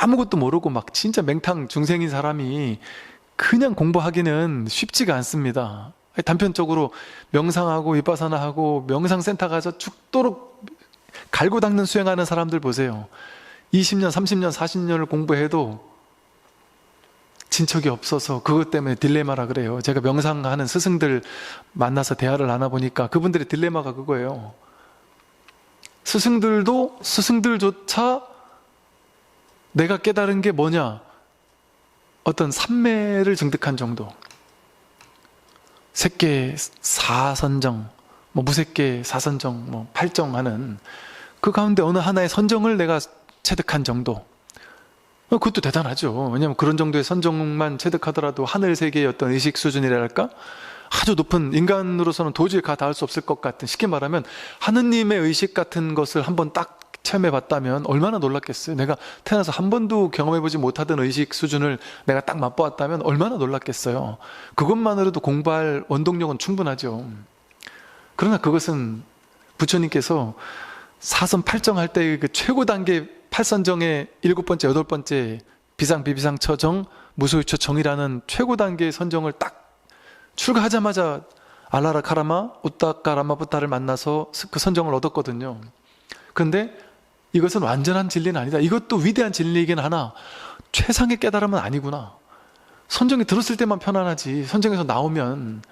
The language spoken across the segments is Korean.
아무것도 모르고 막 진짜 맹탕 중생인 사람이 그냥 공부하기는 쉽지가 않습니다. 단편적으로 명상하고 위파사나하고 명상센터 가서 죽도록 갈고 닦는 수행하는 사람들 보세요. 20년, 30년, 40년을 공부해도 진척이 없어서 그것 때문에 딜레마라 그래요. 제가 명상하는 스승들 만나서 대화를 나눠보니까 그분들의 딜레마가 그거예요. 스승들도 스승들조차 내가 깨달은 게 뭐냐? 어떤 삼매를 증득한 정도. 색계 사선정, 무색계 사선정, 팔정하는 그 가운데 어느 하나의 선정을 내가 체득한 정도. 그것도 대단하죠. 왜냐하면 그런 정도의 선정만 체득하더라도 하늘 세계의 어떤 의식 수준이랄까? 아주 높은, 인간으로서는 도저히 가 닿을 수 없을 것 같은, 쉽게 말하면 하느님의 의식 같은 것을 한번 딱 체험해 봤다면 얼마나 놀랐겠어요. 내가 태어나서 한 번도 경험해보지 못하던 의식 수준을 내가 딱 맛보았다면 얼마나 놀랐겠어요. 그것만으로도 공부할 원동력은 충분하죠. 그러나 그것은 부처님께서 사선 팔정할 때의 그 최고 단계 팔선정의 7번째, 8번째 비상, 비비상, 처정, 무소유처 정이라는 최고 단계의 선정을 딱 출가하자마자 알라라 카라마, 우따까라마 부타를 만나서 그 선정을 얻었거든요. 그런데 이것은 완전한 진리는 아니다. 이것도 위대한 진리이긴 하나 최상의 깨달음은 아니구나. 선정이 들었을 때만 편안하지 선정에서 나오면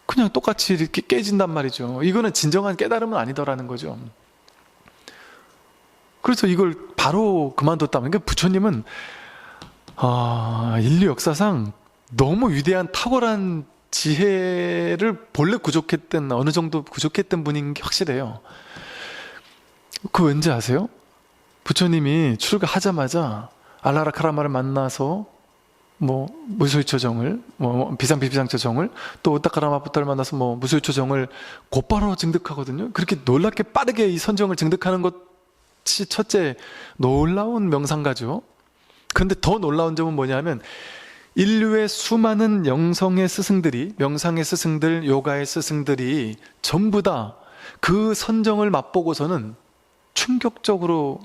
그냥 똑같이 이렇게 깨진단 말이죠. 이거는 진정한 깨달음은 아니더라는 거죠. 그래서 이걸 바로 그만뒀다면, 그러니까 부처님은 인류 역사상 너무 위대한 탁월한 지혜를 본래 부족했던, 어느 정도 부족했던 분인 게 확실해요. 그 왠지 아세요? 부처님이 출가하자마자 알라라 카라마를 만나서 무소유처정을, 비상비비상처정을, 또 우따카라마 부타를 만나서 무소유처정을 곧바로 증득하거든요. 그렇게 놀랍게 빠르게 이 선정을 증득하는 것이 첫째 놀라운 명상가죠. 그런데 더 놀라운 점은 뭐냐면 인류의 수많은 영성의 스승들이, 명상의 스승들, 요가의 스승들이 전부 다 그 선정을 맛보고서는 충격적으로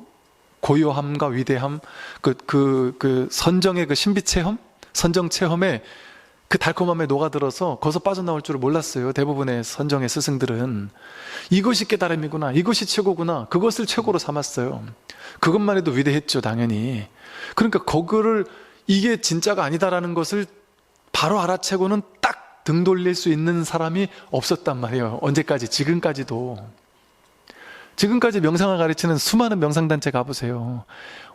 고요함과 위대함, 그 선정의 그 신비 체험, 선정 체험에 그 달콤함에 녹아들어서 거기서 빠져나올 줄을 몰랐어요. 대부분의 선정의 스승들은 이것이 깨달음이구나, 이것이 최고구나, 그것을 최고로 삼았어요. 그것만 해도 위대했죠, 당연히. 그러니까 그거를 이게 진짜가 아니다라는 것을 바로 알아채고는 딱 등 돌릴 수 있는 사람이 없었단 말이에요. 언제까지? 지금까지도. 지금까지 명상을 가르치는 수많은 명상단체 가보세요.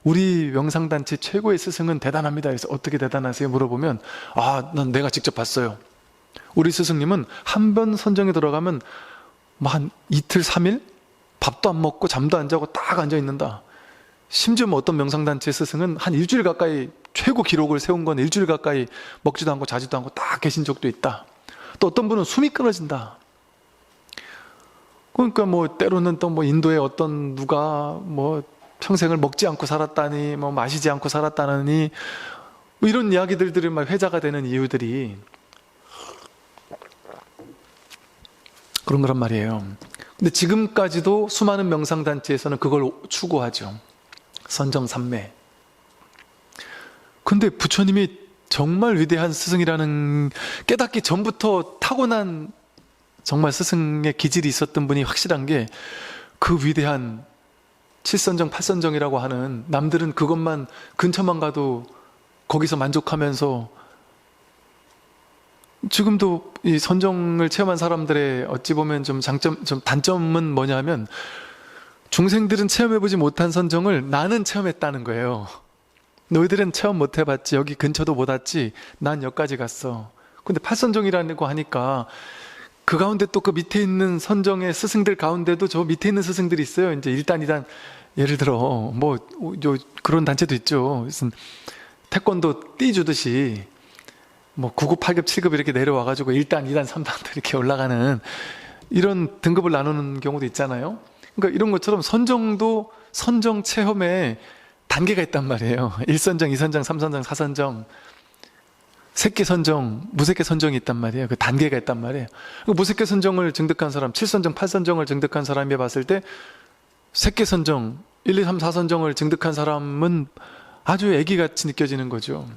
우리 명상단체 최고의 스승은 대단합니다. 그래서 어떻게 대단하세요? 물어보면 난 내가 직접 봤어요. 우리 스승님은 한 번 선정에 들어가면 한 이틀, 3일? 밥도 안 먹고 잠도 안 자고 딱 앉아 있는다. 심지어 어떤 명상단체 스승은 한 일주일 가까이, 최고 기록을 세운 건 일주일 가까이 먹지도 않고 자지도 않고 딱 계신 적도 있다. 또 어떤 분은 숨이 끊어진다. 그러니까 때로는 또 인도의 어떤 누가 평생을 먹지 않고 살았다니, 마시지 않고 살았다니, 이런 이야기들이 막 회자가 되는 이유들이 그런 거란 말이에요. 근데 지금까지도 수많은 명상단체에서는 그걸 추구하죠. 선정삼매. 근데 부처님이 정말 위대한 스승이라는, 깨닫기 전부터 타고난 정말 스승의 기질이 있었던 분이 확실한 게, 그 위대한 7선정, 8선정이라고 하는, 남들은 그것만 근처만 가도 거기서 만족하면서, 지금도 이 선정을 체험한 사람들의 어찌 보면 좀 단점은 뭐냐면, 중생들은 체험해보지 못한 선정을 나는 체험했다는 거예요. 너희들은 체험 못 해봤지, 여기 근처도 못 왔지, 난 여기까지 갔어. 근데 8선정이라고 하니까 그 가운데 또 그 밑에 있는 선정의 스승들 가운데도 저 밑에 있는 스승들이 있어요. 이제 1단, 2단, 예를 들어 그런 단체도 있죠. 무슨 태권도 띠 주듯이 9급, 8급, 7급 이렇게 내려와가지고 1단, 2단, 3단 이렇게 올라가는 이런 등급을 나누는 경우도 있잖아요. 그러니까 이런 것처럼 선정도 선정 체험에 단계가 있단 말이에요. 1선정, 2선정, 3선정, 4선정, 색계 선정, 무색계 선정이 있단 말이에요. 그 단계가 있단 말이에요. 무색계 선정을 증득한 사람, 7선정, 8선정을 증득한 사람이 봤을 때 색계 선정, 1, 2, 3, 4선정을 증득한 사람은 아주 애기같이 느껴지는 거죠.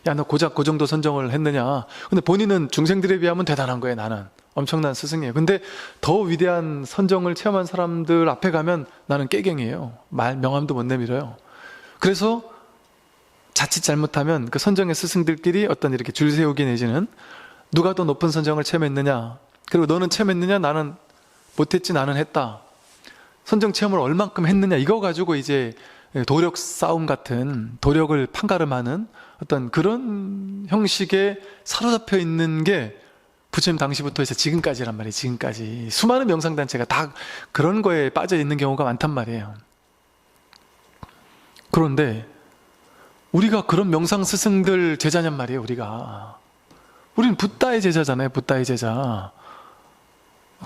야, 너 고작 그 정도 선정을 했느냐. 근데 본인은 중생들에 비하면 대단한 거예요. 나는 엄청난 스승이에요. 근데 더 위대한 선정을 체험한 사람들 앞에 가면 나는 깨갱이에요. 명함도 못 내밀어요. 그래서 자칫 잘못하면 그 선정의 스승들끼리 어떤 이렇게 줄 세우기 내지는 누가 더 높은 선정을 체험했느냐, 그리고 너는 체험했느냐, 나는 못했지, 나는 했다, 선정 체험을 얼만큼 했느냐, 이거 가지고 이제 도력 싸움 같은, 도력을 판가름하는 어떤 그런 형식에 사로잡혀 있는 게 부처님 당시부터 해서 지금까지란 말이에요. 지금까지 수많은 명상단체가 다 그런 거에 빠져 있는 경우가 많단 말이에요. 그런데 우리가 그런 명상 스승들 제자냔 말이에요. 우리는 붓다의 제자잖아요. 붓다의 제자,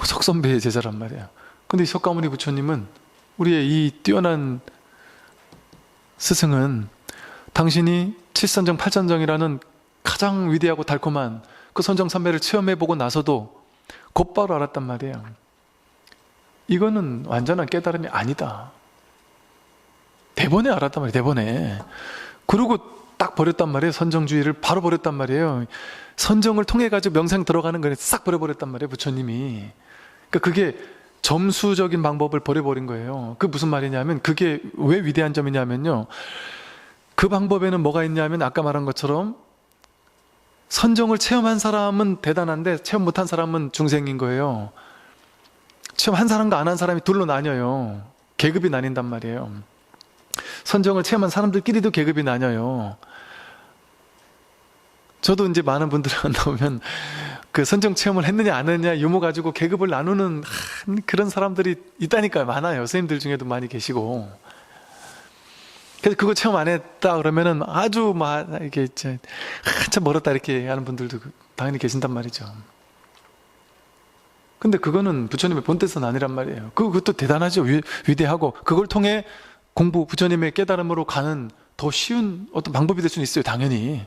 석선배의 제자란 말이에요. 근데 석가모니 부처님은, 우리의 이 뛰어난 스승은 당신이 7선정 8선정이라는 가장 위대하고 달콤한 그 선정 삼매를 체험해보고 나서도 곧바로 알았단 말이에요. 이거는 완전한 깨달음이 아니다. 대번에 알았단 말이에요. 대번에. 그리고 딱 버렸단 말이에요. 선정주의를 바로 버렸단 말이에요. 선정을 통해 가지고 명상 들어가는 거를 싹 버려버렸단 말이에요. 부처님이. 그러니까 그게 점수적인 방법을 버려버린 거예요. 그 무슨 말이냐면, 그게 왜 위대한 점이냐면요, 그 방법에는 뭐가 있냐면, 아까 말한 것처럼 선정을 체험한 사람은 대단한데 체험 못한 사람은 중생인 거예요. 체험한 사람과 안 한 사람이 둘로 나뉘어요. 계급이 나뉜단 말이에요. 선정을 체험한 사람들끼리도 계급이 나뉘어요. 저도 이제 많은 분들 만나보면 그 선정 체험을 했느냐 안 했느냐 유무 가지고 계급을 나누는 그런 사람들이 있다니까요. 많아요. 선생님들 중에도 많이 계시고. 그래서 그거 체험 안 했다 그러면은 아주 막 이게 한참 멀었다 이렇게 하는 분들도 당연히 계신단 말이죠. 근데 그거는 부처님의 본뜻은 아니란 말이에요. 그것도 대단하죠. 위대하고, 그걸 통해 공부, 부처님의 깨달음으로 가는 더 쉬운 어떤 방법이 될 수는 있어요. 당연히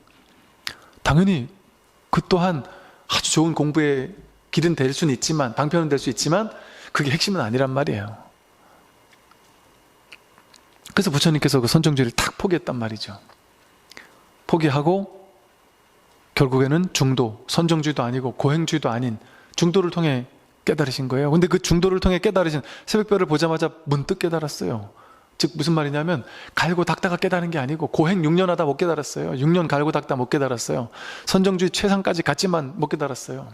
그 또한 아주 좋은 공부의 길은 될 수는 있지만, 방편은 될 수 있지만, 그게 핵심은 아니란 말이에요. 그래서 부처님께서 그 선정주의를 탁 포기했단 말이죠. 포기하고 결국에는 중도, 선정주의도 아니고 고행주의도 아닌 중도를 통해 깨달으신 거예요. 근데 그 중도를 통해 깨달으신, 새벽별을 보자마자 문득 깨달았어요. 즉 무슨 말이냐면, 갈고 닦다가 깨달은 게 아니고, 고행 6년 하다 못 깨달았어요. 6년 갈고 닦다 못 깨달았어요. 선정주의 최상까지 갔지만 못 깨달았어요.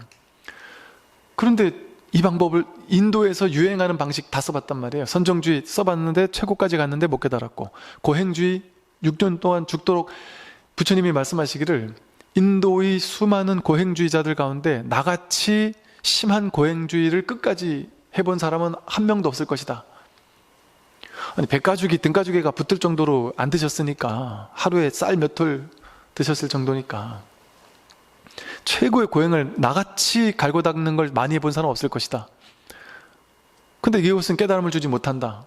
그런데 이 방법을 인도에서 유행하는 방식 다 써봤단 말이에요. 선정주의 써봤는데 최고까지 갔는데 못 깨달았고, 고행주의 6년 동안 죽도록, 부처님이 말씀하시기를 인도의 수많은 고행주의자들 가운데 나같이 심한 고행주의를 끝까지 해본 사람은 한 명도 없을 것이다. 아니, 백가죽이 등가죽에가 붙을 정도로 안 드셨으니까, 하루에 쌀 몇 톨 드셨을 정도니까, 최고의 고행을 나같이 갈고 닦는 걸 많이 해본 사람은 없을 것이다. 근데 이것은 깨달음을 주지 못한다.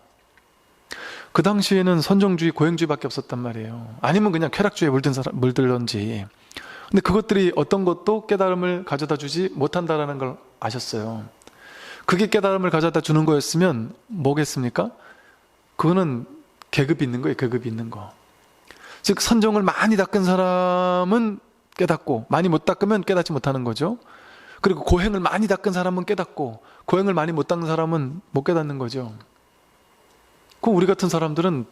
그 당시에는 선정주의, 고행주의밖에 없었단 말이에요. 아니면 그냥 쾌락주의에 물들던지. 근데 그것들이 어떤 것도 깨달음을 가져다 주지 못한다라는 걸 아셨어요. 그게 깨달음을 가져다 주는 거였으면 뭐겠습니까? 그거는 계급이 있는 거예요. 계급이 있는 거. 즉 선정을 많이 닦은 사람은 깨닫고, 많이 못 닦으면 깨닫지 못하는 거죠. 그리고 고행을 많이 닦은 사람은 깨닫고, 고행을 많이 못 닦은 사람은 못 깨닫는 거죠. 그럼 우리 같은 사람들은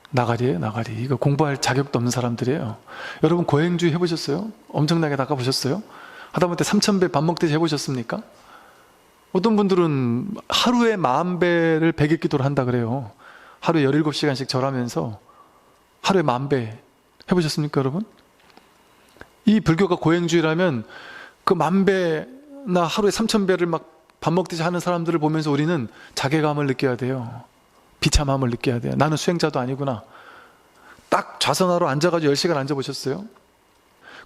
나가리예요. 나가리. 이거 공부할 자격도 없는 사람들이에요. 여러분 고행주의 해보셨어요? 엄청나게 닦아보셨어요? 하다못해 3000배 밥 먹듯이 해보셨습니까? 어떤 분들은 하루에 10,000배를 100일 기도를 한다 그래요. 하루에 17시간씩 절하면서 하루에 10,000배 해보셨습니까, 여러분? 이 불교가 고행주의라면 그 10,000배나 하루에 3,000배를 막 밥 먹듯이 하는 사람들을 보면서 우리는 자괴감을 느껴야 돼요. 비참함을 느껴야 돼요. 나는 수행자도 아니구나. 딱 좌선하러 앉아가지고 10시간 앉아보셨어요?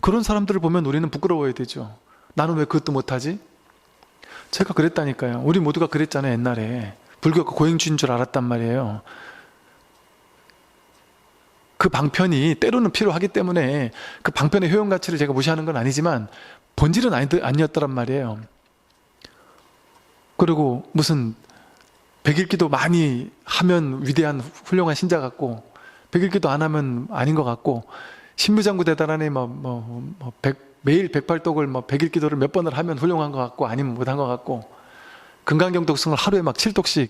그런 사람들을 보면 우리는 부끄러워야 되죠. 나는 왜 그것도 못하지? 제가 그랬다니까요. 우리 모두가 그랬잖아요. 옛날에 불교가 고행주의인 줄 알았단 말이에요. 그 방편이 때로는 필요하기 때문에 그 방편의 효용 가치를 제가 무시하는 건 아니지만 본질은 아니었더란 말이에요. 그리고 무슨 백일기도 많이 하면 위대한 훌륭한 신자 같고, 백일기도 안 하면 아닌 것 같고, 신무장구 대단하니 매일 108독을 100일기도를 몇 번을 하면 훌륭한 것 같고, 아니면 못한 것 같고, 금강경독성을 하루에 7독씩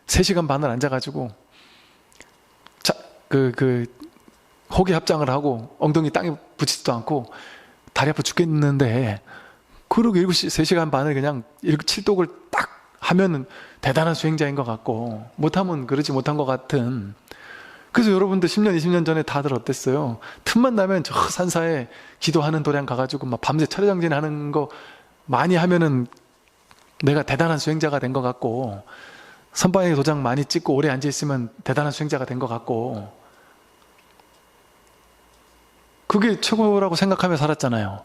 3시간 반을 앉아가지고 호기 합장을 하고 엉덩이 땅에 붙이지도 않고 다리 아파 죽겠는데, 그러고 3시간 반을 그냥 7독을 딱 하면은 대단한 수행자인 것 같고, 못하면 그러지 못한 것 같은. 그래서 여러분들 10년, 20년 전에 다들 어땠어요? 틈만 나면 저 산사에 기도하는 도량 가가지고 막 밤새 철야정진 하는 거 많이 하면은 내가 대단한 수행자가 된 것 같고, 선방에 도장 많이 찍고 오래 앉아있으면 대단한 수행자가 된 것 같고, 그게 최고라고 생각하며 살았잖아요.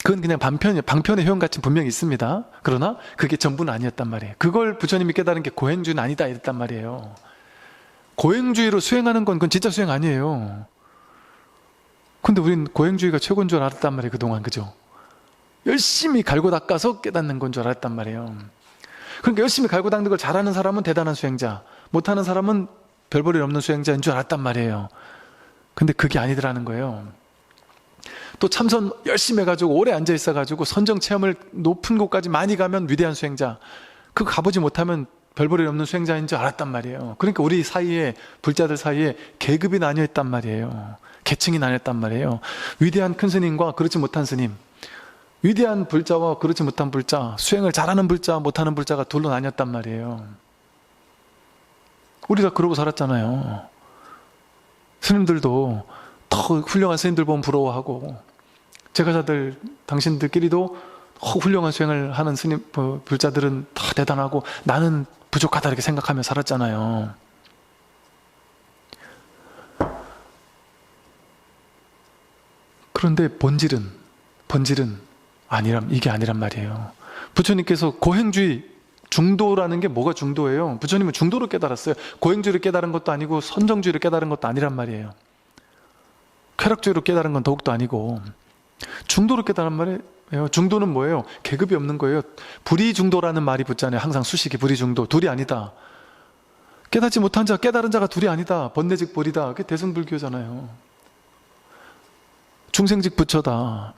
그건 그냥 방편의 효용가치는 분명히 있습니다. 그러나 그게 전부는 아니었단 말이에요. 그걸 부처님이 깨달은 게 고행주는 아니다 이랬단 말이에요. 고행주의로 수행하는 건 그건 진짜 수행 아니에요. 근데 우린 고행주의가 최고인 줄 알았단 말이에요, 그동안. 그죠? 열심히 갈고 닦아서 깨닫는 건 줄 알았단 말이에요. 그러니까 열심히 갈고 닦는 걸 잘하는 사람은 대단한 수행자, 못하는 사람은 별 볼일 없는 수행자인 줄 알았단 말이에요. 근데 그게 아니더라는 거예요. 또 참선 열심히 해가지고 오래 앉아있어가지고 선정 체험을 높은 곳까지 많이 가면 위대한 수행자, 그거 가보지 못하면 별 볼일 없는 수행자인 줄 알았단 말이에요. 그러니까 우리 사이에, 불자들 사이에 계급이 나뉘어있단 말이에요. 계층이 나뉘었단 말이에요. 위대한 큰 스님과 그렇지 못한 스님, 위대한 불자와 그렇지 못한 불자, 수행을 잘하는 불자, 못하는 불자가 둘로 나뉘었단 말이에요. 우리 다 그러고 살았잖아요. 스님들도 더 훌륭한 스님들 보면 부러워하고, 제가자들 당신들끼리도 훌륭한 수행을 하는 스님, 불자들은 다 대단하고 나는 부족하다 이렇게 생각하며 살았잖아요. 그런데 본질은 이게 아니란 말이에요. 부처님께서 고행주의, 중도라는 게 뭐가 중도예요? 부처님은 중도를 깨달았어요. 고행주의를 깨달은 것도 아니고 선정주의를 깨달은 것도 아니란 말이에요. 쾌락주의로 깨달은 건 더욱도 아니고 중도를 깨달은 말이에요. 중도는 뭐예요? 계급이 없는 거예요. 불이중도라는 말이 붙잖아요. 항상 수식이 불이중도. 둘이 아니다. 깨닫지 못한 자, 깨달은 자가 둘이 아니다. 번뇌직 보리다. 그게 대승불교잖아요. 중생직 부처다.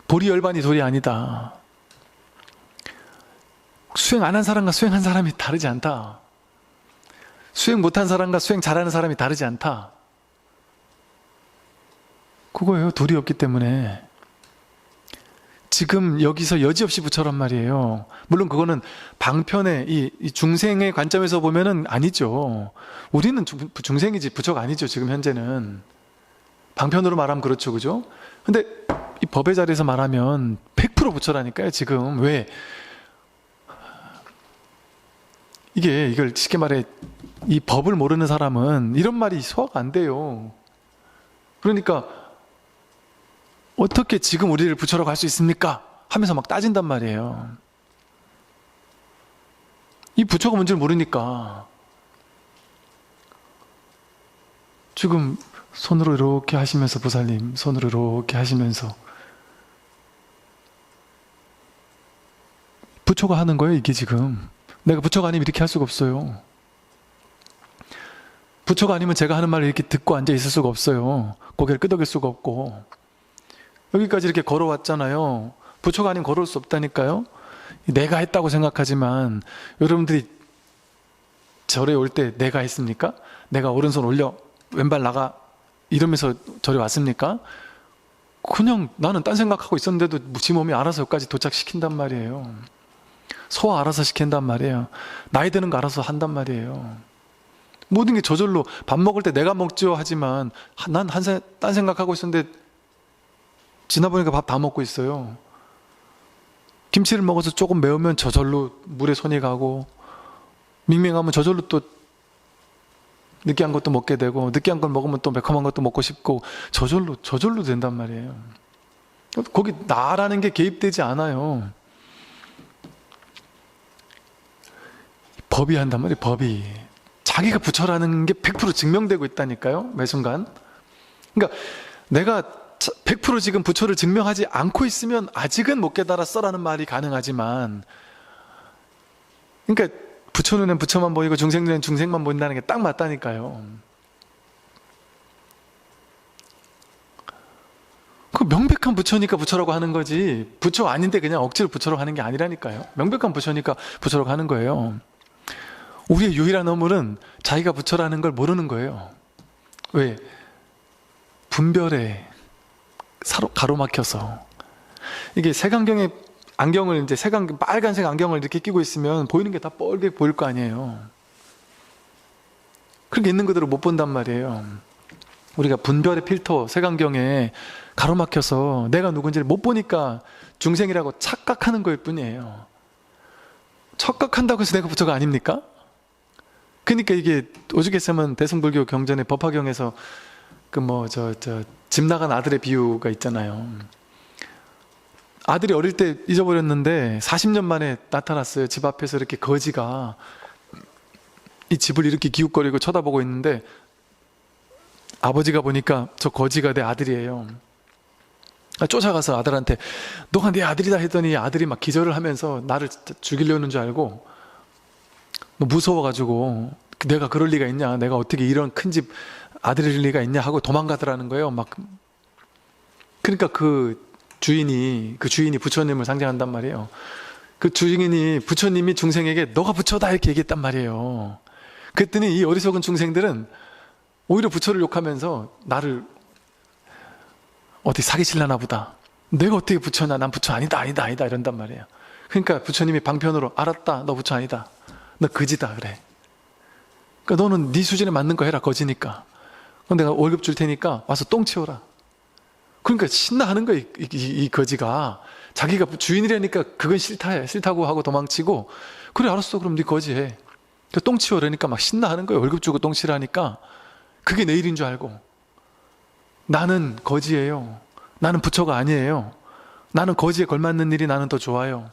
보리열반이 둘이 아니다. 수행 안 한 사람과 수행한 사람이 다르지 않다. 수행 못한 사람과 수행 잘하는 사람이 다르지 않다. 그거예요. 둘이 없기 때문에. 지금 여기서 여지없이 부처란 말이에요. 물론 그거는 방편의 이 중생의 관점에서 보면은 아니죠. 우리는 중생이지 부처가 아니죠. 지금 현재는. 방편으로 말하면 그렇죠. 그죠? 근데 이 법의 자리에서 말하면 100% 부처라니까요. 지금. 왜? 이걸 쉽게 말해, 이 법을 모르는 사람은 이런 말이 소화가 안 돼요. 그러니까 어떻게 지금 우리를 부처라고 할 수 있습니까? 하면서 막 따진단 말이에요. 이 부처가 뭔지를 모르니까. 지금 손으로 이렇게 하시면서, 보살님 손으로 이렇게 하시면서 부처가 하는 거예요. 이게 지금 내가 부처가 아니면 이렇게 할 수가 없어요. 부처가 아니면 제가 하는 말을 이렇게 듣고 앉아 있을 수가 없어요. 고개를 끄덕일 수가 없고. 여기까지 이렇게 걸어왔잖아요. 부처가 아니면 걸어올 수 없다니까요. 내가 했다고 생각하지만, 여러분들이 절에 올 때 내가 했습니까? 내가 오른손 올려 왼발 나가 이러면서 절에 왔습니까? 그냥 나는 딴 생각하고 있었는데도 지 몸이 알아서 여기까지 도착시킨단 말이에요. 소화 알아서 시킨단 말이에요. 나이 드는 거 알아서 한단 말이에요. 모든 게 저절로. 밥 먹을 때 내가 먹죠 하지만 난 딴 생각하고 있었는데 지나보니까 밥 다 먹고 있어요. 김치를 먹어서 조금 매우면 저절로 물에 손이 가고, 밍밍하면 저절로 또 느끼한 것도 먹게 되고, 느끼한 걸 먹으면 또 매콤한 것도 먹고 싶고, 저절로 된단 말이에요. 거기 나라는 게 개입되지 않아요. 법이 한단 말이에요. 법이. 자기가 부처라는 게 100% 증명되고 있다니까요. 매 순간. 그러니까 내가 100% 지금 부처를 증명하지 않고 있으면 아직은 못 깨달았어라는 말이 가능하지만, 그러니까 부처 눈엔 부처만 보이고 중생 눈엔 중생만 보인다는 게 딱 맞다니까요. 그 명백한 부처니까 부처라고 하는 거지, 부처 아닌데 그냥 억지로 부처라고 하는 게 아니라니까요. 명백한 부처니까 부처라고 하는 거예요. 우리의 유일한 어물은 자기가 부처라는 걸 모르는 거예요. 왜? 분별에 가로막혀서. 이게 색안경에 안경을 이제 빨간색 안경을 이렇게 끼고 있으면 보이는 게 다 뻘게 보일 거 아니에요. 그렇게 있는 그대로 못 본단 말이에요. 우리가 분별의 필터, 색안경에 가로막혀서 내가 누군지를 못 보니까 중생이라고 착각하는 거일 뿐이에요. 착각한다고 해서 내가 부처가 아닙니까? 그러니까 이게 오죽했으면 대승불교 경전의 법화경에서 집 나간 아들의 비유가 있잖아요. 아들이 어릴 때 잊어버렸는데 40년 만에 나타났어요. 집 앞에서 이렇게 거지가 이 집을 이렇게 기웃거리고 쳐다보고 있는데, 아버지가 보니까 저 거지가 내 아들이에요. 쫓아가서 아들한테 너가 내 아들이다 했더니 아들이 막 기절을 하면서 나를 죽이려는 줄 알고 무서워가지고, 내가 그럴 리가 있냐, 내가 어떻게 이런 큰 집 아들일 리가 있냐 하고 도망가더라는 거예요. 막. 그러니까 그 주인이 부처님을 상징한단 말이에요. 그 주인이 부처님이 중생에게 너가 부처다 이렇게 얘기했단 말이에요. 그랬더니 이 어리석은 중생들은 오히려 부처를 욕하면서 나를 어디 사기치려나 보다, 내가 어떻게 부처냐, 난 부처 아니다 이런단 말이에요. 그러니까 부처님이 방편으로 알았다, 너 부처 아니다, 너 거지다 그래. 그러니까 너는 네 수준에 맞는 거 해라, 거지니까. 그럼 내가 월급 줄 테니까 와서 똥 치워라. 그러니까 신나하는 거야, 이 거지가. 자기가 주인이라니까 그건 싫다고 하고 도망치고, 그래 알았어 그럼 네 거지 해. 똥 치워라니까 막 신나하는 거예요. 월급 주고 똥 치라니까. 그게 내 일인 줄 알고. 나는 거지예요. 나는 부처가 아니에요. 나는 거지에 걸맞는 일이 나는 더 좋아요.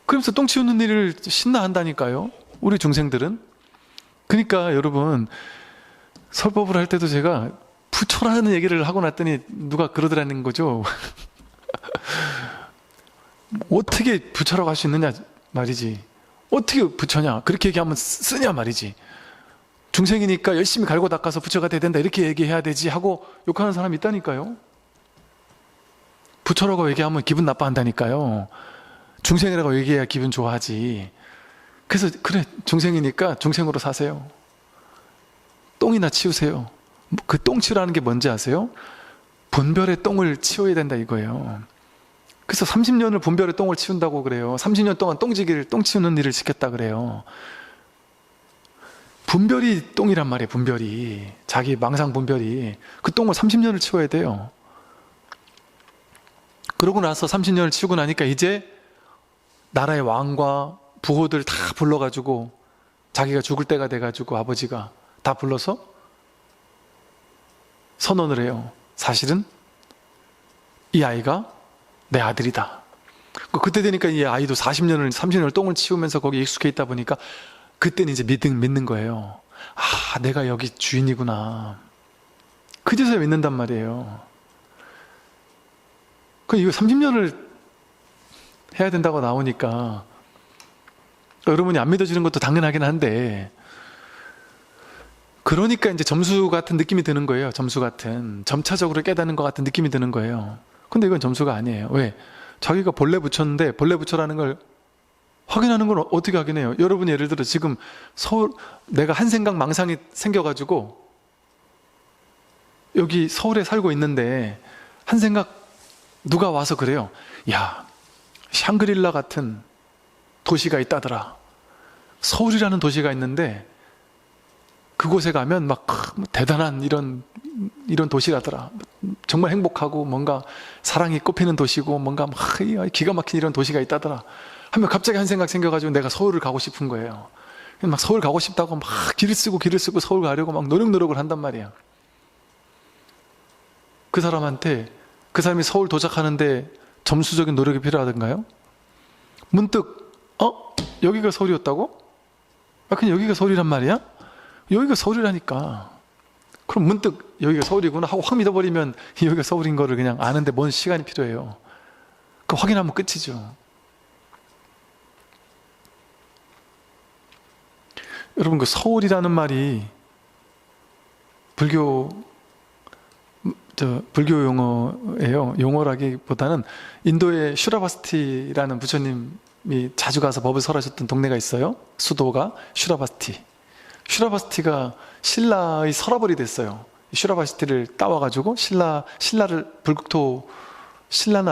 그러면서 똥 치우는 일을 신나한다니까요, 우리 중생들은. 그러니까 여러분, 설법을 할 때도 제가 부처라는 얘기를 하고 났더니 누가 그러더라는 거죠. 어떻게 부처라고 할 수 있느냐 말이지. 어떻게 부처냐 그렇게 얘기하면 쓰냐 말이지. 중생이니까 열심히 갈고 닦아서 부처가 돼야 된다 이렇게 얘기해야 되지 하고 욕하는 사람이 있다니까요. 부처라고 얘기하면 기분 나빠한다니까요. 중생이라고 얘기해야 기분 좋아하지. 그래서 그래, 중생이니까 중생으로 사세요. 똥이나 치우세요. 그 똥 치우라는 게 뭔지 아세요? 분별의 똥을 치워야 된다 이거예요. 그래서 30년을 분별의 똥을 치운다고 그래요. 30년 동안 똥 치우는 일을 시켰다 그래요. 분별이 똥이란 말이에요. 분별이, 자기 망상 분별이. 그 똥을 30년을 치워야 돼요. 그러고 나서 30년을 치우고 나니까 이제 나라의 왕과 부호들 다 불러가지고, 자기가 죽을 때가 돼가지고 아버지가 다 불러서 선언을 해요. 사실은 이 아이가 내 아들이다. 그때 되니까 이 아이도 30년을 똥을 치우면서 거기 익숙해 있다 보니까 그때는 이제 믿는 거예요. 아, 내가 여기 주인이구나. 그제서야 믿는단 말이에요. 이거 30년을 해야 된다고 나오니까 여러분이 안 믿어지는 것도 당연하긴 한데, 그러니까 이제 점수 같은 느낌이 드는 거예요. 점차적으로 깨닫는 것 같은 느낌이 드는 거예요. 근데 이건 점수가 아니에요. 왜? 자기가 본래 부처인데, 본래 부처라는 걸 확인하는 걸 어떻게 확인해요? 여러분이 예를 들어 지금 내가 한 생각 망상이 생겨가지고 여기 서울에 살고 있는데 한 생각 누가 와서 그래요. 야, 샹그릴라 같은 도시가 있다더라. 서울이라는 도시가 있는데 그곳에 가면 막 대단한 이런 도시라더라. 정말 행복하고 뭔가 사랑이 꽃피는 도시고 뭔가 막 기가 막힌 이런 도시가 있다더라 하면 갑자기 한 생각 생겨가지고 내가 서울을 가고 싶은 거예요. 막 서울 가고 싶다고 막 길을 쓰고 서울 가려고 막 노력을 한단 말이야. 그 사람이 서울 도착하는데 점수적인 노력이 필요하던가요? 문득 여기가 서울이었다고? 그냥 여기가 서울이란 말이야? 여기가 서울이라니까. 그럼 문득 여기가 서울이구나 하고 확 믿어버리면 여기가 서울인 거를 그냥 아는데 뭔 시간이 필요해요. 그 확인하면 끝이죠. 여러분 그 서울이라는 말이 불교 용어예요. 용어라기보다는 인도의 슈라바스티라는 부처님이 자주 가서 법을 설하셨던 동네가 있어요. 수도가 슈라바스티. 슈라바스티가 신라의 서라벌이 됐어요. 슈라바스티를 따와가지고 신라는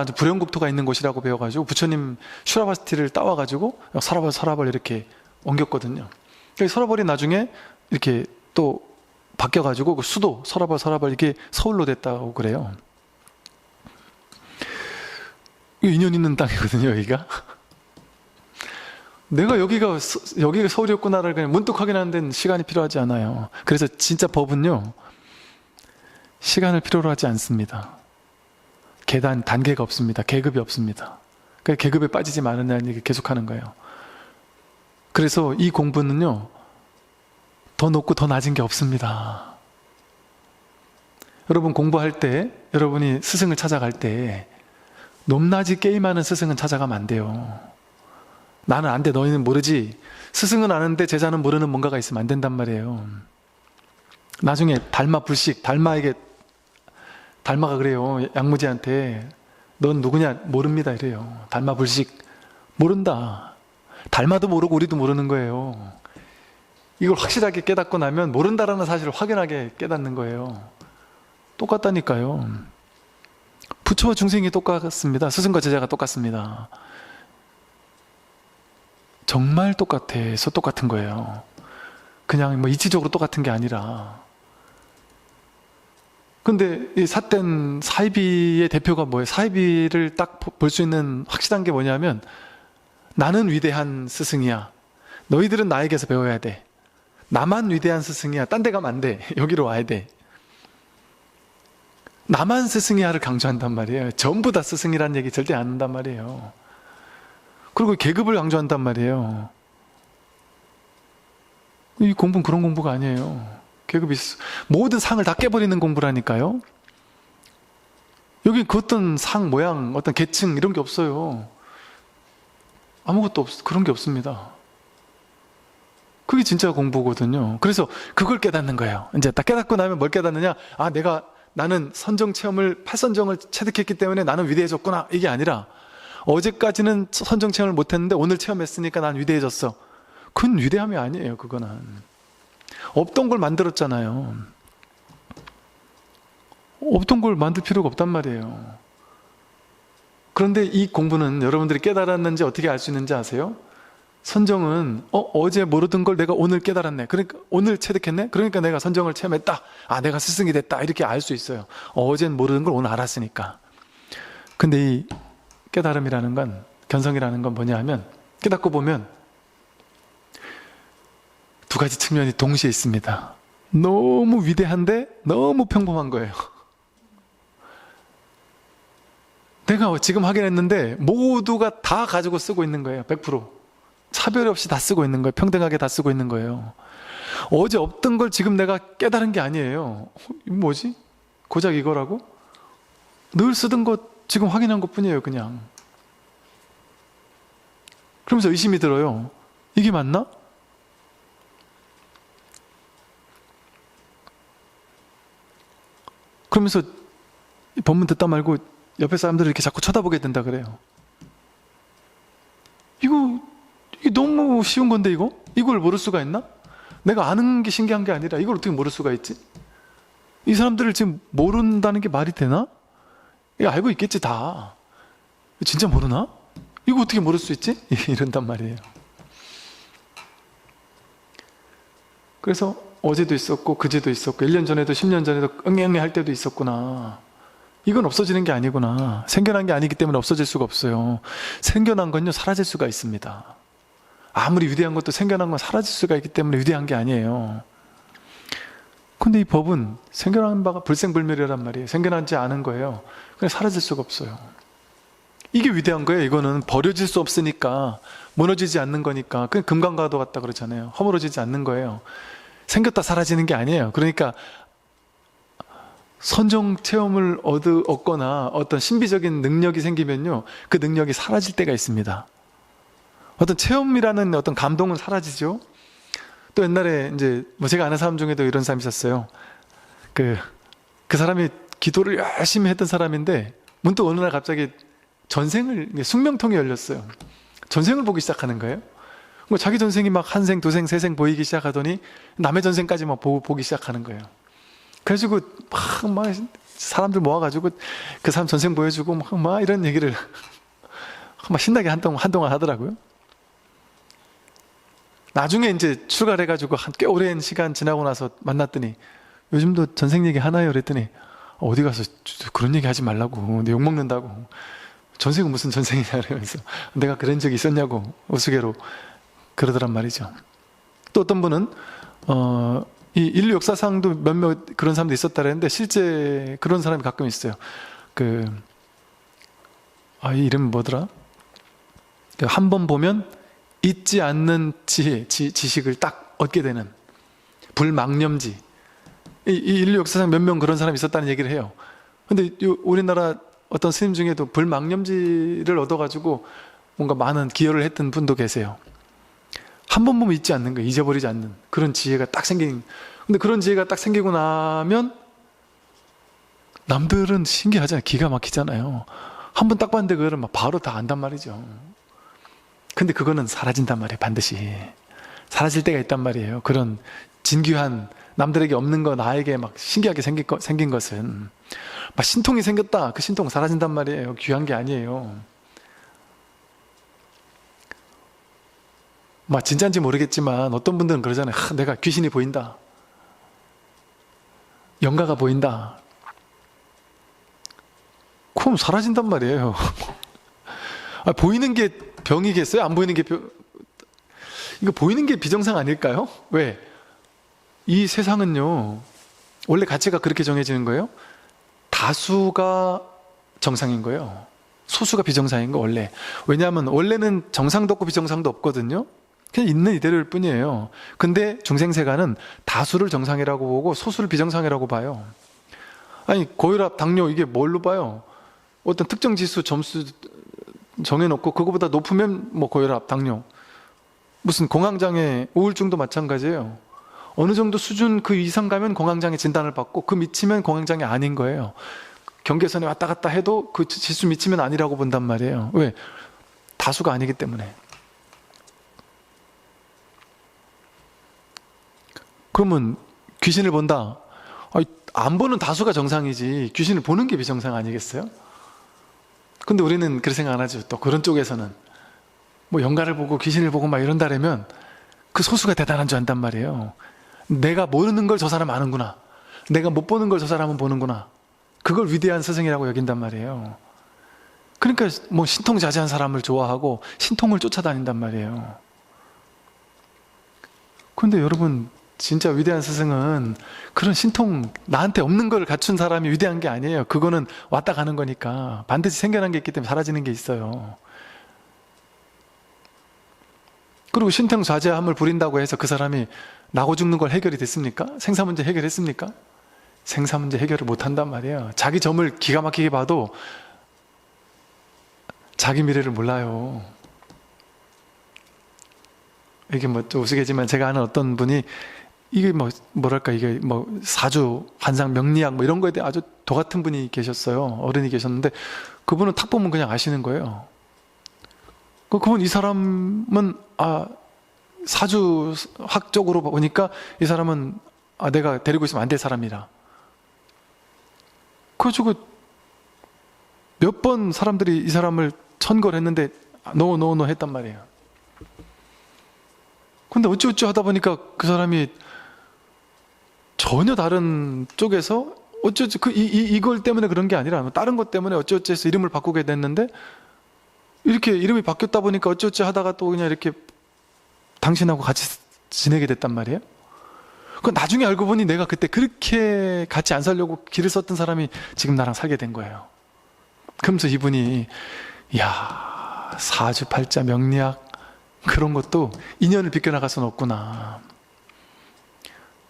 아주 불영국토가 있는 곳이라고 배워가지고 부처님 슈라바스티를 따와가지고 서라벌 이렇게 옮겼거든요. 서라벌이 나중에 이렇게 또 바뀌어가지고 그 수도 서라벌 이게 서울로 됐다고 그래요. 인연 있는 땅이거든요, 여기가. 내가 여기가 서울이었구나를 그냥 문득 확인하는 데는 시간이 필요하지 않아요. 그래서 진짜 법은요, 시간을 필요로 하지 않습니다. 단계가 없습니다. 계급이 없습니다. 그러니까 계급에 빠지지 말라는 얘기 계속하는 거예요. 그래서 이 공부는요, 더 높고 더 낮은 게 없습니다. 여러분 공부할 때, 여러분이 스승을 찾아갈 때 높낮이 게임하는 스승은 찾아가면 안 돼요. 나는 안 돼, 너희는 모르지. 스승은 아는데 제자는 모르는 뭔가가 있으면 안 된단 말이에요. 나중에 달마가 그래요. 양무지한테 넌 누구냐? 모릅니다 이래요. 달마불식. 모른다. 달마도 모르고 우리도 모르는 거예요. 이걸 확실하게 깨닫고 나면 모른다라는 사실을 확연하게 깨닫는 거예요. 똑같다니까요. 부처와 중생이 똑같습니다. 스승과 제자가 똑같습니다. 정말 똑같아서 똑같은 거예요. 그냥 뭐 이치적으로 똑같은 게 아니라. 근데 이 삿된 사이비의 대표가 뭐예요? 사이비를 딱 볼 수 있는 확실한 게 뭐냐면, 나는 위대한 스승이야. 너희들은 나에게서 배워야 돼. 나만 위대한 스승이야. 딴 데 가면 안 돼. 여기로 와야 돼. 나만 스승이야를 강조한단 말이에요. 전부 다 스승이라는 얘기 절대 안 한단 말이에요. 그리고 계급을 강조한단 말이에요. 이 공부는 그런 공부가 아니에요. 계급이 모든 상을 다 깨버리는 공부라니까요. 여기 그 어떤 상, 모양, 어떤 계층 이런 게 없어요. 아무것도 그런 게 없습니다. 그게 진짜 공부거든요. 그래서 그걸 깨닫는 거예요. 이제 딱 깨닫고 나면 뭘 깨닫느냐? 나는 선정 체험을, 팔선정을 체득했기 때문에 나는 위대해졌구나. 이게 아니라, 어제까지는 선정 체험을 못했는데 오늘 체험했으니까 난 위대해졌어. 그건 위대함이 아니에요. 그거는 없던 걸 만들었잖아요. 없던 걸 만들 필요가 없단 말이에요. 그런데 이 공부는 여러분들이 깨달았는지 어떻게 알 수 있는지 아세요? 선정은 어제 모르던 걸 내가 오늘 깨달았네. 그러니까 오늘 체득했네. 그러니까 내가 선정을 체험했다. 내가 스승이 됐다. 이렇게 알 수 있어요. 어젠 모르는 걸 오늘 알았으니까. 근데 이 깨달음이라는 건, 견성이라는 건 뭐냐 하면, 깨닫고 보면 두 가지 측면이 동시에 있습니다. 너무 위대한데 너무 평범한 거예요. 내가 지금 확인했는데 모두가 다 가지고 쓰고 있는 거예요. 100%. 차별 없이 다 쓰고 있는 거예요. 평등하게 다 쓰고 있는 거예요. 어제 없던 걸 지금 내가 깨달은 게 아니에요. 이거 뭐지? 고작 이거라고? 늘 쓰던 것 지금 확인한 것 뿐이에요. 그냥. 그러면서 의심이 들어요. 이게 맞나? 그러면서 이 법문 듣다 말고 옆에 사람들을 이렇게 자꾸 쳐다보게 된다 그래요. 이게 너무 쉬운 건데 이걸 모를 수가 있나? 내가 아는 게 신기한 게 아니라 이걸 어떻게 모를 수가 있지? 이 사람들을 지금 모른다는 게 말이 되나? 이거 알고 있겠지 다. 진짜 모르나? 이거 어떻게 모를 수 있지? 이런단 말이에요. 그래서 어제도 있었고 그제도 있었고 1년 전에도 10년 전에도 응애응애 할 때도 있었구나. 이건 없어지는 게 아니구나. 생겨난 게 아니기 때문에 없어질 수가 없어요. 생겨난 건요 사라질 수가 있습니다. 아무리 위대한 것도 생겨난 건 사라질 수가 있기 때문에 위대한 게 아니에요. 근데 이 법은 생겨난 바가 불생불멸이란 말이에요. 생겨나지 않은 거예요. 그냥 사라질 수가 없어요. 이게 위대한 거예요. 이거는 버려질 수 없으니까, 무너지지 않는 거니까. 그냥 금강과도 같다 그러잖아요. 허물어지지 않는 거예요. 생겼다 사라지는 게 아니에요. 그러니까 선정 체험을 얻거나 어떤 신비적인 능력이 생기면요, 그 능력이 사라질 때가 있습니다. 어떤 체험이라는 어떤 감동은 사라지죠. 또 옛날에 이제 뭐 제가 아는 사람 중에도 이런 사람이 있었어요. 그 사람이 기도를 열심히 했던 사람인데 문득 어느 날 갑자기 숙명통이 열렸어요. 전생을 보기 시작하는 거예요. 뭐 자기 전생이 막 한 생, 두 생, 세 생 보이기 시작하더니 남의 전생까지 막 보기 시작하는 거예요. 그래가지고 막 사람들 모아가지고 그 사람 전생 보여주고 막 이런 얘기를 막 신나게 한동안 하더라고요. 나중에 이제 출가를 해가지고 꽤 오랜 시간 지나고 나서 만났더니 요즘도 전생 얘기 하나요? 그랬더니 어디 가서 그런 얘기 하지 말라고, 내 욕먹는다고, 전생은 무슨 전생이냐 그러면서 내가 그런 적이 있었냐고 우스개로 그러더란 말이죠. 또 어떤 분은 이 인류 역사상도 몇몇 그런 사람도 있었다는데 실제 그런 사람이 가끔 있어요. 이 이름 뭐더라? 한 번 보면 잊지 않는 지식을 딱 얻게 되는 불망념지. 이 인류 역사상 몇 명 그런 사람이 있었다는 얘기를 해요. 근데 우리나라 어떤 스님 중에도 불망념지를 얻어가지고 뭔가 많은 기여를 했던 분도 계세요. 한 번 보면 잊지 않는 거예요. 잊어버리지 않는 그런 지혜가 딱 근데 그런 지혜가 딱 생기고 나면 남들은 신기하잖아요. 기가 막히잖아요. 한 번 딱 봤는데 그거를 막 바로 다 안단 말이죠. 근데 그거는 사라진단 말이에요. 반드시 사라질 때가 있단 말이에요. 그런 진귀한 남들에게 없는 거 나에게 막 신기하게 생긴 것은 막 신통이 생겼다. 그 신통 사라진단 말이에요. 귀한 게 아니에요. 막 진짜인지 모르겠지만 어떤 분들은 그러잖아요. 내가 귀신이 보인다. 영가가 보인다. 그럼 사라진단 말이에요. 보이는 게 병이겠어요? 안 보이는 게 이거 보이는 게 비정상 아닐까요? 왜? 이 세상은요, 원래 가치가 그렇게 정해지는 거예요. 다수가 정상인 거예요. 소수가 비정상인 거 원래. 왜냐하면 원래는 정상도 없고 비정상도 없거든요. 그냥 있는 이대로일 뿐이에요. 근데 중생세간은 다수를 정상이라고 보고 소수를 비정상이라고 봐요. 아니 고혈압, 당뇨 이게 뭘로 봐요? 어떤 특정 지수 점수 정해놓고 그거보다 높으면 뭐 고혈압, 당뇨, 무슨 공황장애, 우울증도 마찬가지예요. 어느 정도 수준 그 이상 가면 공황장애 진단을 받고 그 미치면 공황장애 아닌 거예요. 경계선에 왔다 갔다 해도 그 지수 미치면 아니라고 본단 말이에요. 왜? 다수가 아니기 때문에. 그러면 귀신을 본다. 안 보는 다수가 정상이지 귀신을 보는 게 비정상 아니겠어요? 근데 우리는 그렇게 생각 안 하죠. 또 그런 쪽에서는 뭐 영가를 보고 귀신을 보고 막 이런다라면 그 소수가 대단한 줄 안단 말이에요. 내가 모르는 걸 저 사람 아는구나. 내가 못 보는 걸 저 사람은 보는구나. 그걸 위대한 스승이라고 여긴단 말이에요. 그러니까 뭐 신통자제한 사람을 좋아하고 신통을 쫓아다닌단 말이에요. 그런데 여러분 진짜 위대한 스승은 그런 신통, 나한테 없는 걸 갖춘 사람이 위대한 게 아니에요. 그거는 왔다 가는 거니까 반드시 생겨난 게 있기 때문에 사라지는 게 있어요. 그리고 신통자제함을 부린다고 해서 그 사람이 나고 죽는 걸 해결이 됐습니까? 생사문제 해결했습니까? 생사문제 해결을 못한단 말이에요. 자기 점을 기가 막히게 봐도 자기 미래를 몰라요. 이게 뭐 좀 우스개지만 제가 아는 어떤 분이 이게 뭐랄까 이게 뭐 사주, 환상, 명리학 뭐 이런 거에 대해 아주 도 같은 분이 계셨어요. 어른이 계셨는데 그분은 탁 보면 그냥 아시는 거예요. 그분 이 사람은 사주학적으로 보니까 이 사람은 내가 데리고 있으면 안 될 사람이라. 그래가지고 몇 번 사람들이 이 사람을 천거를 했는데 노 했단 말이에요. 근데 어찌어찌 하다 보니까 그 사람이 전혀 다른 쪽에서 어찌어찌 이걸 때문에 그런 게 아니라 다른 것 때문에 어찌어찌 해서 이름을 바꾸게 됐는데 이렇게 이름이 바뀌었다 보니까 어찌어찌 하다가 또 그냥 이렇게 당신하고 같이 지내게 됐단 말이에요. 그 나중에 알고 보니 내가 그때 그렇게 같이 안 살려고 길을 썼던 사람이 지금 나랑 살게 된 거예요. 그러면서 이분이 사주팔자 명리학 그런 것도 인연을 비껴나갈 수는 없구나.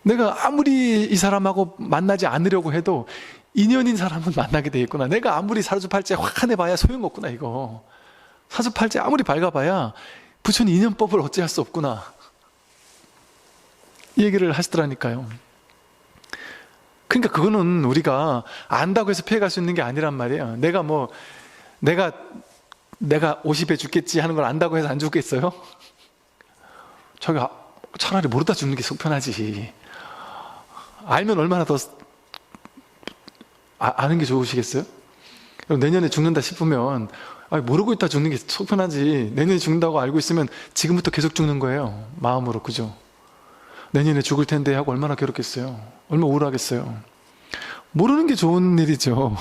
내가 아무리 이 사람하고 만나지 않으려고 해도 인연인 사람은 만나게 되겠구나. 내가 아무리 사주팔자에 확 해봐야 소용없구나 이거. 사주팔자에 아무리 밝아봐야 부처님 인연법을 어찌할 수 없구나. 이 얘기를 하시더라니까요. 그러니까 그거는 우리가 안다고 해서 피해갈 수 있는 게 아니란 말이에요. 내가 50에 죽겠지 하는 걸 안다고 해서 안 죽겠어요? 차라리 모르다 죽는 게 속 편하지. 알면 얼마나 더 아는 게 좋으시겠어요? 내년에 죽는다 싶으면 모르고 있다 죽는 게 속 편하지. 내년에 죽는다고 알고 있으면 지금부터 계속 죽는 거예요. 마음으로. 그죠? 내년에 죽을 텐데 하고 얼마나 괴롭겠어요. 얼마나 우울하겠어요. 모르는 게 좋은 일이죠.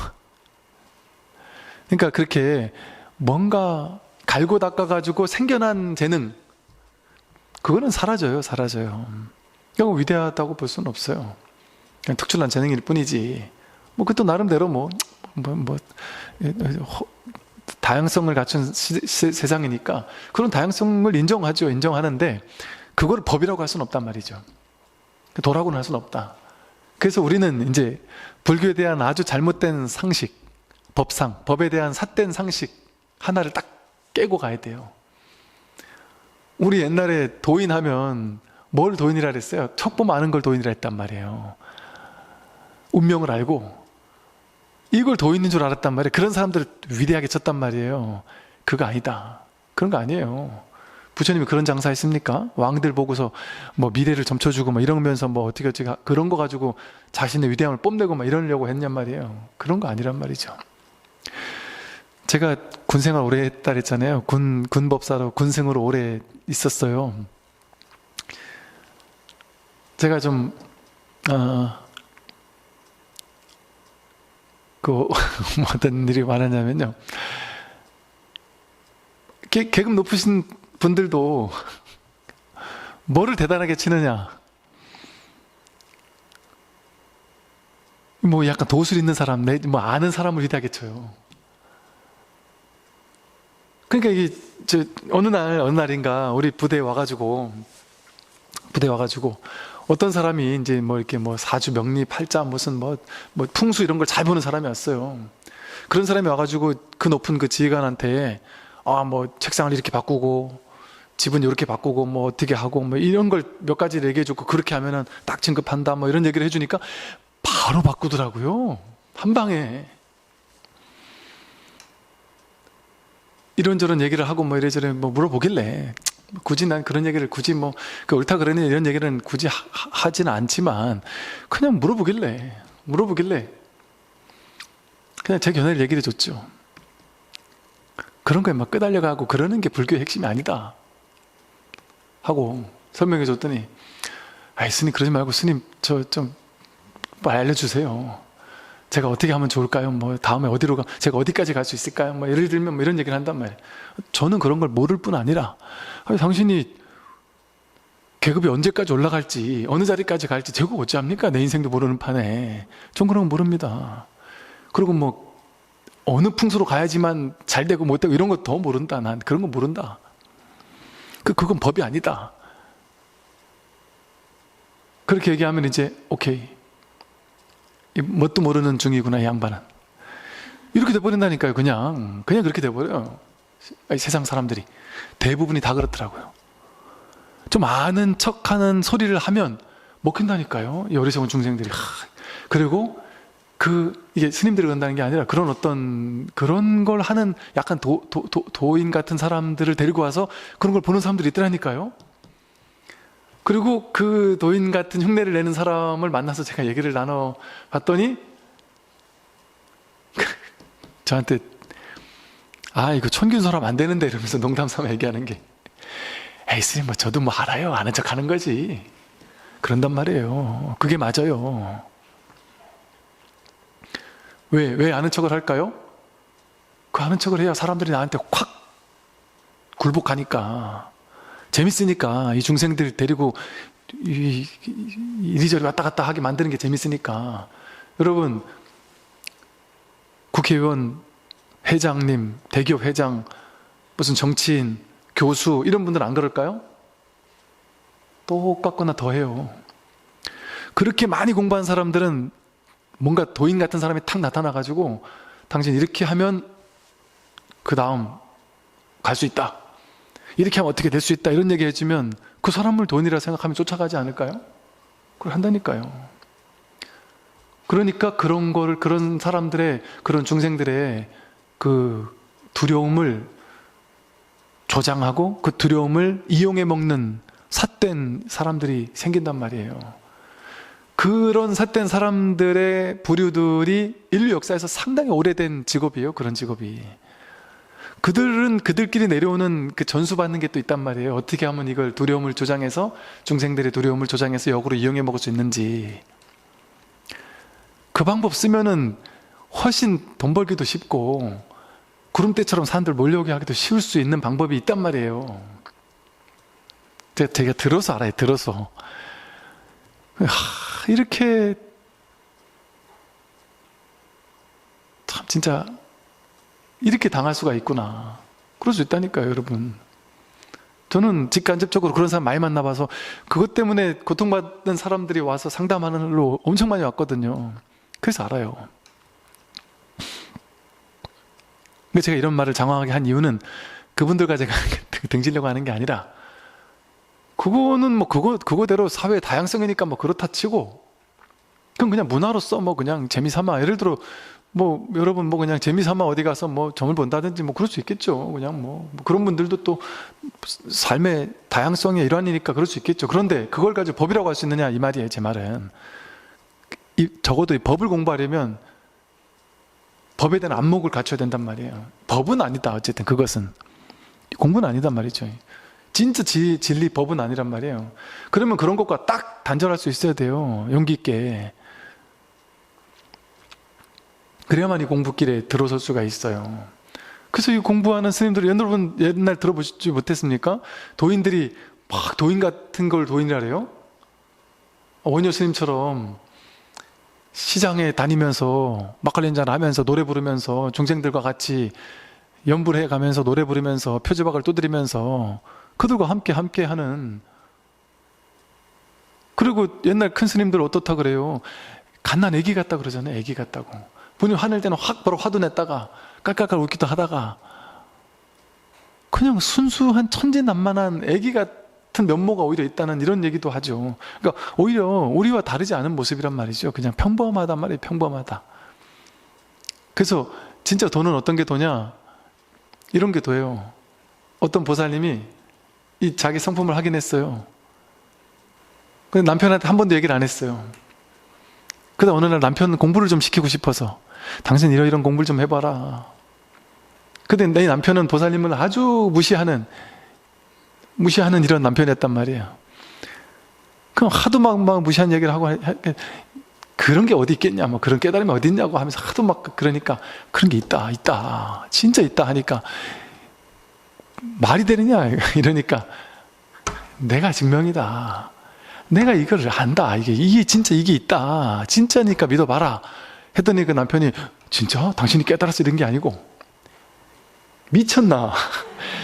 그러니까 그렇게 뭔가 갈고 닦아가지고 생겨난 재능, 그거는 사라져요. 그냥 위대하다고 볼 수는 없어요. 그냥 특출난 재능일 뿐이지. 그것도 나름대로 다양성을 갖춘 세상이니까 그런 다양성을 인정하죠. 인정하는데 그걸 법이라고 할 수는 없단 말이죠. 도라고는 할 수는 없다. 그래서 우리는 이제 불교에 대한 아주 잘못된 상식, 법에 대한 삿된 상식 하나를 딱 깨고 가야 돼요. 우리 옛날에 도인하면 뭘 도인이라 그랬어요? 척보면 아는 걸 도인이라 했단 말이에요. 운명을 알고 이걸 도인인 줄 알았단 말이에요. 그런 사람들을 위대하게 쳤단 말이에요. 그거 아니다. 그런 거 아니에요. 부처님이 그런 장사 했습니까? 왕들 보고서 미래를 점쳐주고 이러면서 어떻게 그런 거 가지고 자신의 위대함을 뽐내고 이러려고 했냔 말이에요. 그런 거 아니란 말이죠. 제가 군생활 오래 했다 그랬잖아요. 군법사로 군생으로 오래 있었어요. 제가 좀 어떤 일이 많았냐면요. 계급 높으신 분들도 뭐를 대단하게 치느냐. 약간 도술 있는 사람, 아는 사람을 위대하게 쳐요. 그러니까 이게 어느 날인가 우리 부대에 와가지고 어떤 사람이 이제 이렇게 사주 명리 팔자 무슨 풍수 이런 걸 잘 보는 사람이 왔어요. 그런 사람이 와가지고 그 높은 그 지휘관한테 책상을 이렇게 바꾸고 집은 이렇게 바꾸고 어떻게 하고 이런 걸 몇 가지를 얘기해줬고 그렇게 하면은 딱 진급한다 이런 얘기를 해주니까 바로 바꾸더라고요. 한 방에. 이런저런 얘기를 하고 이래저래 물어보길래 굳이 난 그런 얘기를 굳이 옳다 그러니 이런 얘기는 굳이 하지는 않지만 그냥 물어보길래 그냥 제 견해를 얘기해 줬죠. 그런 거에 끄달려가고 그러는 게 불교의 핵심이 아니다 하고 설명해 줬더니 스님 그러지 말고 스님 저 좀 알려주세요. 제가 어떻게 하면 좋을까요? 다음에 어디로 제가 어디까지 갈 수 있을까요? 예를 들면 이런 얘기를 한단 말이에요. 저는 그런 걸 모를 뿐 아니라 당신이 계급이 언제까지 올라갈지 어느 자리까지 갈지 제가 어찌합니까? 내 인생도 모르는 판에. 전 그런 거 모릅니다. 그리고 어느 풍수로 가야지만 잘 되고 못 되고 이런 거 더 모른다. 난 그런 거 모른다. 그건 법이 아니다. 그렇게 얘기하면 이제 오케이. 뭣도 모르는 중이구나 이 양반은. 이렇게 돼버린다니까요. 그냥 그렇게 돼버려요. 세상 사람들이 대부분이 다 그렇더라고요. 좀 아는 척하는 소리를 하면 먹힌다니까요. 이 어리석은 중생들이. 그리고 이게 스님들이 그런다는 게 아니라 그런 걸 하는 약간 도인 같은 사람들을 데리고 와서 그런 걸 보는 사람들이 있더라니까요. 그리고 그 도인 같은 흉내를 내는 사람을 만나서 제가 얘기를 나눠봤더니 저한테 이거 천균설하면 안 되는데 이러면서 농담삼아 얘기하는 게 에이 스님 저도 알아요. 아는 척 하는 거지. 그런단 말이에요. 그게 맞아요. 왜 아는 척을 할까요? 그 아는 척을 해야 사람들이 나한테 확 굴복하니까. 재밌으니까. 이 중생들 데리고 이리저리 왔다 갔다 하게 만드는 게 재밌으니까. 여러분 국회의원, 회장님, 대기업 회장, 무슨 정치인, 교수 이런 분들은 안 그럴까요? 똑같거나 더해요. 그렇게 많이 공부한 사람들은 뭔가 도인 같은 사람이 탁 나타나가지고 당신 이렇게 하면 그 다음 갈 수 있다. 이렇게 하면 어떻게 될 수 있다. 이런 얘기 해주면 그 사람을 도인이라 생각하면 쫓아가지 않을까요? 그걸 한다니까요. 그러니까 그런 거를, 그런 사람들의, 그런 중생들의 그 두려움을 조장하고 그 두려움을 이용해 먹는 삿된 사람들이 생긴단 말이에요. 그런 삿된 사람들의 부류들이 인류 역사에서 상당히 오래된 직업이에요. 그런 직업이. 그들은 그들끼리 내려오는 그 전수받는 게 또 있단 말이에요. 어떻게 하면 이걸 두려움을 조장해서, 중생들의 두려움을 조장해서 역으로 이용해 먹을 수 있는지. 그 방법 쓰면은 훨씬 돈 벌기도 쉽고 구름대처럼 사람들 몰려오게 하기도 쉬울 수 있는 방법이 있단 말이에요. 제가 들어서 알아요. 들어서. 이렇게 참 진짜 이렇게 당할 수가 있구나. 그럴 수 있다니까요, 여러분. 저는 직간접적으로 그런 사람 많이 만나봐서 그것 때문에 고통받는 사람들이 와서 상담하는 걸로 엄청 많이 왔거든요. 그래서 알아요. 근데 제가 이런 말을 장황하게 한 이유는 그분들과 제가 등지려고 하는 게 아니라, 그거는 뭐 그거대로 사회의 다양성이니까 뭐 그렇다 치고, 그럼 그냥 문화로서 뭐 그냥 재미삼아, 예를 들어 뭐 여러분 뭐 그냥 재미삼아 어디 가서 뭐 점을 본다든지 뭐 그럴 수 있겠죠. 그냥 뭐 그런 분들도 또 삶의 다양성의 일환이니까 그럴 수 있겠죠. 그런데 그걸 가지고 법이라고 할 수 있느냐, 이 말이에요. 제 말은 적어도 이 법을 공부하려면 법에 대한 안목을 갖춰야 된단 말이에요. 법은 아니다. 어쨌든 그것은 공부는 아니단 말이죠. 진짜 진리 법은 아니란 말이에요. 그러면 그런 것과 딱 단절할 수 있어야 돼요. 용기 있게. 그래야만 이 공부길에 들어설 수가 있어요. 그래서 이 공부하는 스님들이, 여러분 옛날 들어보시지 못했습니까? 도인들이 막 도인 같은 걸 도인이라래요. 원효 스님처럼 시장에 다니면서 막걸리 한잔 하면서 노래 부르면서 중생들과 같이 연불해 가면서 노래 부르면서 표지박을 두드리면서 그들과 함께 하는. 그리고 옛날 큰 스님들 어떻다 그래요? 갓난 애기 같다 그러잖아요. 애기 같다고. 본인 화낼 때는 확 바로 화도 냈다가 깔깔깔 웃기도 하다가 그냥 순수한 천진난만한 애기 같은 면모가 오히려 있다는 이런 얘기도 하죠. 그러니까 오히려 우리와 다르지 않은 모습이란 말이죠. 그냥 평범하단 말이에요. 평범하다. 그래서 진짜 도는 어떤 게 도냐? 이런 게 도예요. 어떤 보살님이 이 자기 성품을 확인했어요. 근데 남편한테 한 번도 얘기를 안 했어요. 그러다 어느 날 남편 공부를 좀 시키고 싶어서, 당신 이런 공부를 좀 해봐라. 근데 내 남편은 보살님을 아주 무시하는 이런 남편이었단 말이에요. 그럼 하도 막 무시한 얘기를 하고, 그런 게 어디 있겠냐, 뭐 그런 깨달음이 어디 있냐고 하면서 하도 막 그러니까, 그런 게 있다 진짜 있다 하니까, 말이 되느냐 이러니까, 내가 증명이다. 내가 이걸 안다. 이게 진짜 이게 있다. 진짜니까 믿어봐라. 했더니 그 남편이, 진짜? 당신이 깨달았어? 이런 게 아니고, 미쳤나?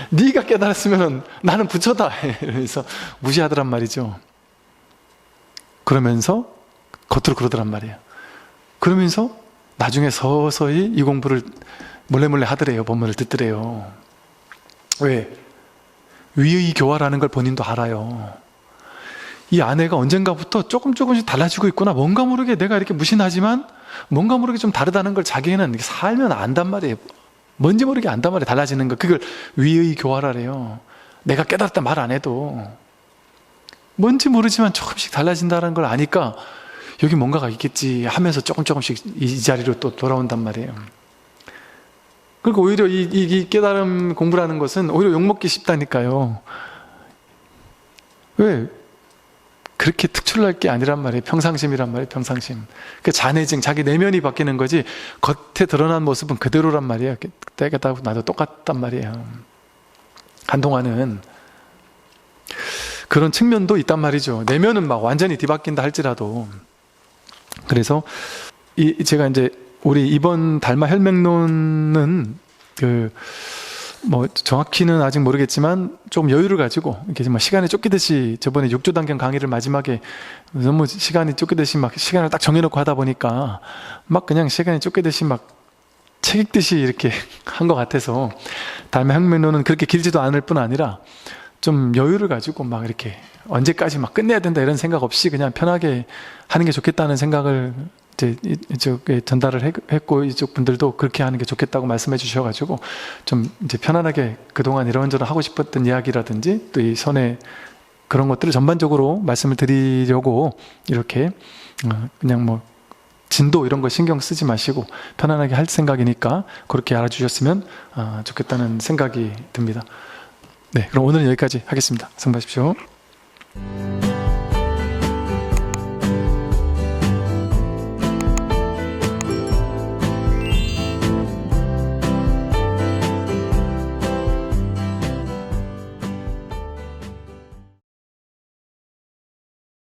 네가 깨달았으면 나는 부처다. 이러면서 무시하더란 말이죠. 그러면서 겉으로 그러더란 말이에요. 그러면서 나중에 서서히 이 공부를 몰래 하더래요. 법문을 듣더래요. 왜? 위의 교화라는 걸 본인도 알아요. 이 아내가 언젠가부터 조금씩 달라지고 있구나. 뭔가 모르게 내가 이렇게 무신하지만 뭔가 모르게 좀 다르다는 걸 자기는 살면 안단 말이에요. 뭔지 모르게 안단 말이에요. 달라지는 거. 그걸 위의 교화라래요. 내가 깨달았다 말 안 해도 뭔지 모르지만 조금씩 달라진다는 걸 아니까 여기 뭔가가 있겠지 하면서 조금씩 이 자리로 또 돌아온단 말이에요. 그러니까 오히려 이 깨달음 공부라는 것은 오히려 욕먹기 쉽다니까요. 왜? 그렇게 특출날 게 아니란 말이에요. 평상심이란 말이에요. 평상심. 그 잔해증, 자기 내면이 바뀌는 거지 겉에 드러난 모습은 그대로란 말이에요. 때가 나도 똑같단 말이에요. 한동안은 그런 측면도 있단 말이죠. 내면은 막 완전히 뒤바뀐다 할지라도. 그래서 제가 이제 우리 이번 달마 혈맥론은 뭐 정확히는 아직 모르겠지만 좀 여유를 가지고 이렇게 막 시간에 쫓기듯이, 저번에 육조단경 강의를 마지막에 너무 시간이 쫓기듯이 막 시간을 딱 정해놓고 하다 보니까 막 그냥 시간이 쫓기듯이 막 책 읽듯이 이렇게 한 것 같아서, 달마 혈맥론은 그렇게 길지도 않을 뿐 아니라 좀 여유를 가지고 막 이렇게 언제까지 막 끝내야 된다 이런 생각 없이 그냥 편하게 하는 게 좋겠다는 생각을 이제 이쪽에 전달을 했고, 이쪽 분들도 그렇게 하는 게 좋겠다고 말씀해 주셔가지고 좀 이제 편안하게 그동안 이런저런 하고 싶었던 이야기라든지 또 이 선의 그런 것들을 전반적으로 말씀을 드리려고 이렇게 그냥 뭐 진도 이런 거 신경 쓰지 마시고 편안하게 할 생각이니까 그렇게 알아주셨으면 좋겠다는 생각이 듭니다. 네, 그럼 오늘은 여기까지 하겠습니다. 수고하십시오.